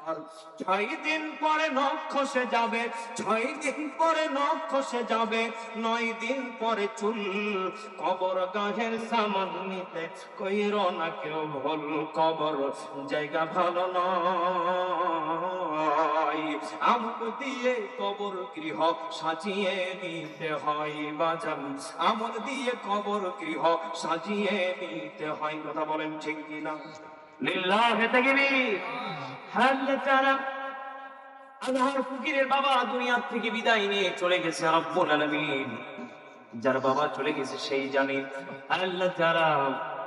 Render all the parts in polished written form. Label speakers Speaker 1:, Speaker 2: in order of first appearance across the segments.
Speaker 1: ছয় দিন পরে নখ খসে যাবে, 6 দিন পরে নখ খসে যাবে, 9 দিন পরে চুল। কবর গাহের সামান নিতে কইর না কেউ ভুল, কবর জায়গা ভালো নয়। আমল দিয়ে কবর গৃহ সাজিয়ে নিতে হয় বাজান, আমল দিয়ে কবর গৃহ সাজিয়ে নিতে হয়। কথা বলেন ঠিক কিনা? লিল্লাহি তাকবীর। আল্লাহ তাআলা আজহার ফকিরের বাবা দুনিয়া থেকে বিদায় নিয়ে চলে গেছে রব্বুল আলামিন। যার বাবা চলে গেছে সেই জানে। আল্লাহ তাআলা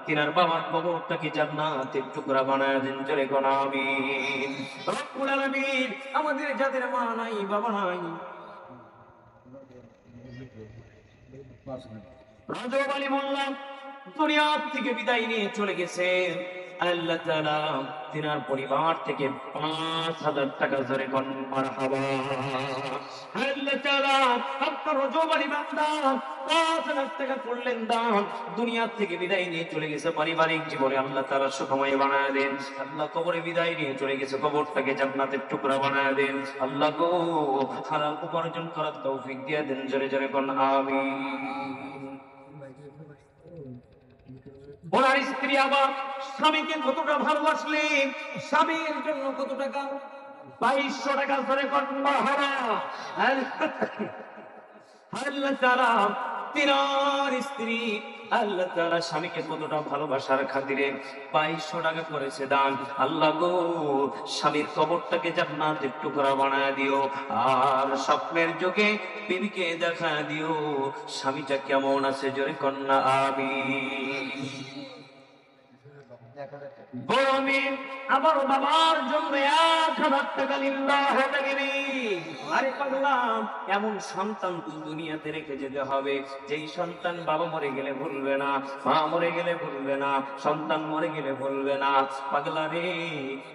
Speaker 1: তিনার বাবার কবরটাকে জান্নাতের টুকরা বানায় দেন, জোরে কোন আমিন। রব্বুল আলামিন আমাদের যাদের মা নাই বাবা নাই, রাজব আলী মোল্লা দুনিয়া থেকে বিদায় নিয়ে চলে গেছে। আল্লাহ তাআলা তিনার পরিবার থেকে 5,000 টাকা জোরে কোন মারহাবা। আল্লাহ তাআলা আপনার রাজব আলী বান্দা 5,000 টাকা করলেন দান, দুনিয়া থেকে বিদায় নিয়ে চলে গেছে। পারিবারিক জীবনে আল্লাহ তাআলা সুখময় বানায় দেন। আল্লাহ কবরে বিদায় নিয়ে চলে গেছে, কবরটাকে জান্নাতের টুকরা বানায় দেন। আল্লাহ গো হালাল উপার্জন করার তৌফিক দিয়ে দেন, জোরে জোরে কোন আমিন। ওনার স্ত্রী আবার স্বামীকে কতটা ভালোবাসলেন, স্বামীর জন্য কত টাকা, 2200 টাকা ধরে কন্যা হারা। আল্লাহ তাআলা তিনার স্ত্রী আল্লাহ তাআলা স্বামীকে কতটা ভালোবাসার খাতিরে 2200 টাকা করেছে দান। আল্লাহ গো স্বামীর কবরটাকে জান্নাতের টুকরা বানায় দিও, আর স্বপ্নের যুগে বিবিকে দেখা দিও স্বামীটা কেমন আছে, জোরে কন্যা আমিন। বড় মেয়ে আমার বাবার জন্য 1000 টাকা লিল্লাহি তাকবীর। আরে পাগলা, এমন সন্তান দুনিয়াতে রেখে যেতে হবে যেই সন্তান বাবা মরে গেলে ভুলবে না, মা মরে গেলে ভুলবে না, সন্তান মরে গেলে ভুলবে না। পাগলা রে,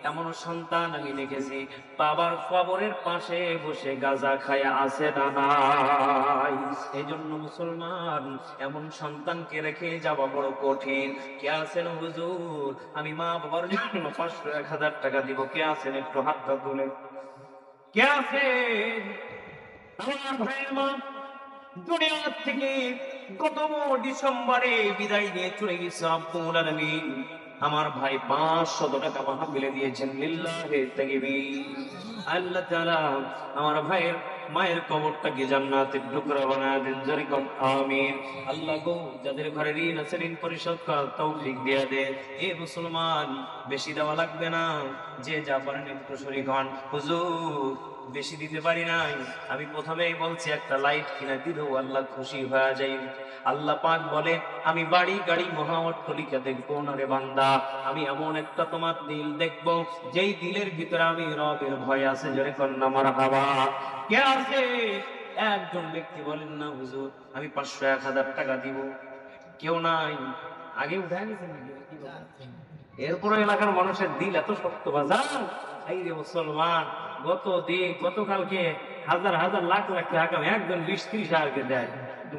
Speaker 1: এমন সন্তান আমি রেখেছি বাবার কবরের পাশে বসে গাঁজা খায় আছে না নাই। এই জন্য মুসলমান, এমন সন্তানকে রেখে যাওয়া বড় কঠিন। কে আছেন হুজুর আমি মা বাবার জন্য 500-1000 টাকা দিব? কে আছেন একটু হাতটা তুলে? কে আছেন? আমার ভাইয়ের মা দুনিয়া থেকে গত ডিসেম্বরে বিদায় নিয়ে চলে গেছে রব্বুল আলামিন। আমার ভাই 500 টাকা মাহফিলে দিয়েছেন, লিল্লাহি তাকবীর। আল্লাহ তাআলা আমার ভাইয়ের মায়ের কবরটাকে জান্নাতের টুকরা বানায় দেন, জোরে কোন আমিন। আল্লাহ গো যাদের ঘরে ঋণ আছে ঋণ পরিশোধ করার তৌফিক দিয়ে দেন। এ মুসলমান, বেশি দেওয়া লাগবে না, যে যা পারেন একটু শরীক হন। হুজুর বেশি দিতে পারি নাই, আমি প্রথমেই বলছি একটা লাইট কিনা দিলেও আল্লাহ খুশি হয়ে যায়। আল্লাহ পাক বলে আমি বাড়ি গাড়ি মহাঅট্টালিকা দেখবো না রে বান্দা, আমি এমন একটা তোমার দিল দেখবো যেই দিলের ভিতরে আমি রবের ভয় আছে, জোরে কন্যা মারহাবা। কে আছে? একজন ব্যক্তি বলেন না হুজুর আমি 500-1000 টাকা দিব? কেউ নাই। আগে উঠায় গেছেন এরপরে এলাকার মানুষের দিল এত শক্ত বাজার। এই রে মুসলমান, গতকালকে হাজার হাজার লাখ লাখ টাকা একজন 20-30 হাজারকে দেয়।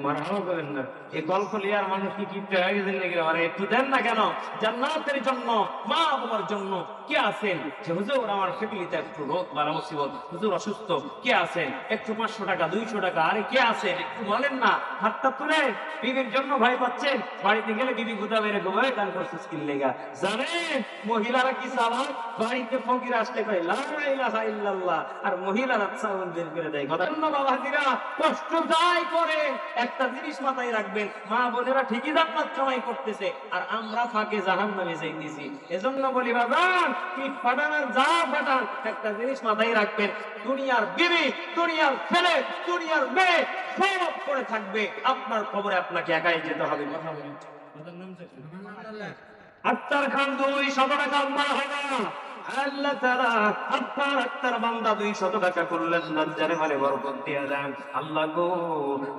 Speaker 1: মারহাবা করেন না। এই গল্প লিয়ার মানুষ কি কিপটে হয়ে গেছেন নাকি? মানে একটু দেন না কেন? জান্নাতের জন্য, মা বাবার জন্য। কে আছেন যে হুজুর আমার ফ্যামিলিতে একটু রোগ বা মুসিবত, হুজুর অসুস্থ, কে আছেন একটু 500 টাকা 200 টাকা? আরে কে আছেন একটু বলেন না, হাতটা তুলে। বিবির জন্য ভয় পাচ্ছেন, বাড়িতে গেলে বিবি গুদা বেড়ে ঘুমায় দান করছিস কি লেগা? জানেন মহিলারা কি চালাক? বাড়িতে ফকির আসলে কয় লা ইলাহা ইল্লাল্লাহ, আর মহিলারা সাউন্ড বের করে দেয়। কথা না বাবাজিরা, কষ্ট যায় করে একটা জিনিস মাথায় রাখবেন, মা বোনেরা ঠিকই জান্নাত কামাই করতেছে আর আমরা ফাঁকে জাহান্নামে যাইতেছি। এজন্য বলি বাজান, পিঠ ফাটান আর যা ফাটান, একটা জিনিস মাথায় রাখবেন, দুনিয়ার বিবি, দুনিয়ার ছেলে, দুনিয়ার মেয়ে সব করে থাকবে, আপনার খবরে আপনাকে একাই যেতে হবে। কথা বলি আক্তার খান 200 টাকা মারহাবা। আল্লাহ তাআলা আপনার বান্দা 200 টাকা করলেন, লজ্জারে মানে বরকত দিয়ে দেন। আল্লাহ গো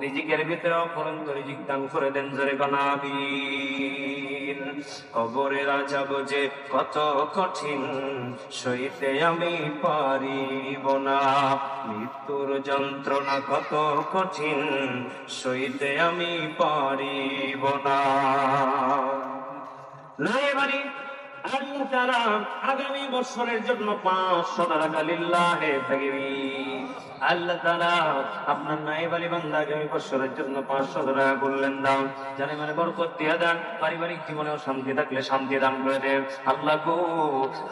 Speaker 1: রিজিকের ভিতরে অপরন্ত রিজিক দান করে দেন, জোরে কোন আমিন। কবরের আযাব যে কত কঠিন সইতে আমি পারিব না, মৃত্যুর যন্ত্রণা কত কঠিন সইতে আমি পারিব না। আল্লাহ তাআলা আগামী বছরের জন্য 500 টাকা লিল্লাহে তাকবীর। আল্লাহ তাআলা আপনার নায়েব আলী বান্দা আগামী বছরের জন্য 500 টাকা করলেন দান, জানে মানে বরকত দিয়া দেন, পারিবারিক জীবনেও শান্তি থাকলে শান্তি দান করে দেন। আল্লাহ গো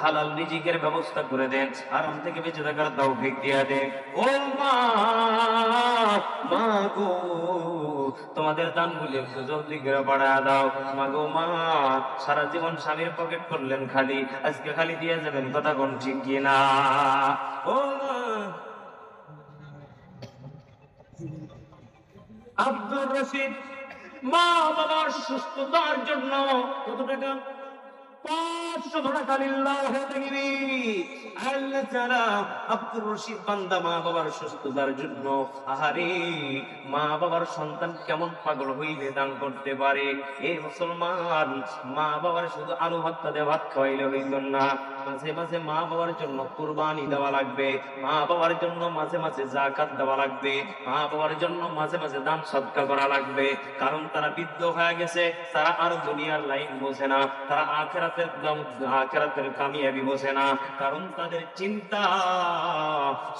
Speaker 1: হালাল রিজিকের ব্যবস্থা করে দেন, আরাম থেকে বেঁচে থাকার তৌফিক দিয়া দেন। ও মা, মা গো তোমাদের দানগুলি একটু জলদি করে বাড়ায় দাও। মা গো মা, সারা জীবন স্বামীর পকেট করলেন খালি, আজকে খালি দিয়ে যাবেন, কথা কোন ঠিক কিনা? ও মা, আব্দুর রশিদ মা বাবার সুস্থতার জন্য কত টাকা? 500 টাকা লিল্লাহে তাকবীর। আল্লাহ তাআলা আব্দুর রশিদ বান্দা মা বাবার সুস্থতার জন্য, আহারে মা বাবার সন্তান কেমন পাগল হইলে দান করতে পারে। এই মুসলমান, মা বাবার শুধু আলু ভর্তা দিয়ে ভাত খাওয়াইলে হইল না, মাঝে মাঝে মা বাবার জন্য কুরবানি দেওয়া লাগবে, মা বাবার জন্য মাঝে মাঝে যাকাত দেওয়া লাগবে, মা বাবার জন্য মাঝে মাঝে দান সদকা করা লাগবে। কারণ তারা বৃদ্ধ হয়ে গেছে, তারা আর দুনিয়ার লাইন বোঝে না, তারা আখিরাতের কামিয়াবি বোঝে না। কারণ তাদের চিন্তা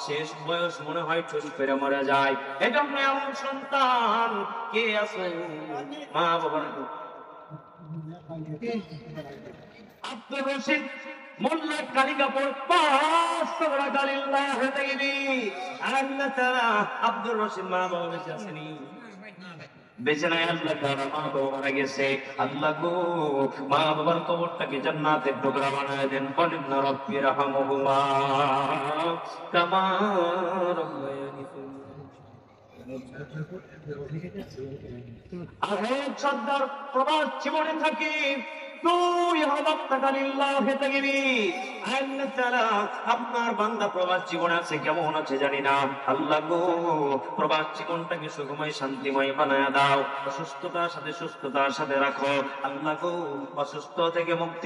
Speaker 1: শেষ বয়স মনে হয় ঠুস করে মরে যায়। এজন্য এমন সন্তান কে আছে মা বাবার? আব্দুর রশিদ মোল্লা কালিকাপুর 500 টাকা লিল্লাহে তাকবীর। আল্লাহ তাআলা আব্দুর রশিদ মা বাবা বেঁচে আছেনি? বেঁচে নাই। আল্লাহ তাআলা মা বাবা মারা গেছে। আল্লাহ গো মা বাবার কবরটাকে জান্নাতের টুকরা বানায় দেন। বলেন না রব্বি রহমহুমা কামা রাব্বায়ানি আরে সর্দার প্রবাস জীবনে থাকি 2000 টাকা লিল্লাহে তাকবীর। আল্লাহ তাআলা আপনার বান্দা প্রবাস জীবনে আছে, কেমন আছে জানি না। আল্লাহ গো প্রবাস জীবনটাকে সুখময় শান্তিময় বানায়া দাও, অসুস্থতার সাথে সুস্থতার সাথে রাখো। আল্লাহ গো অসুস্থ থেকে মুক্তি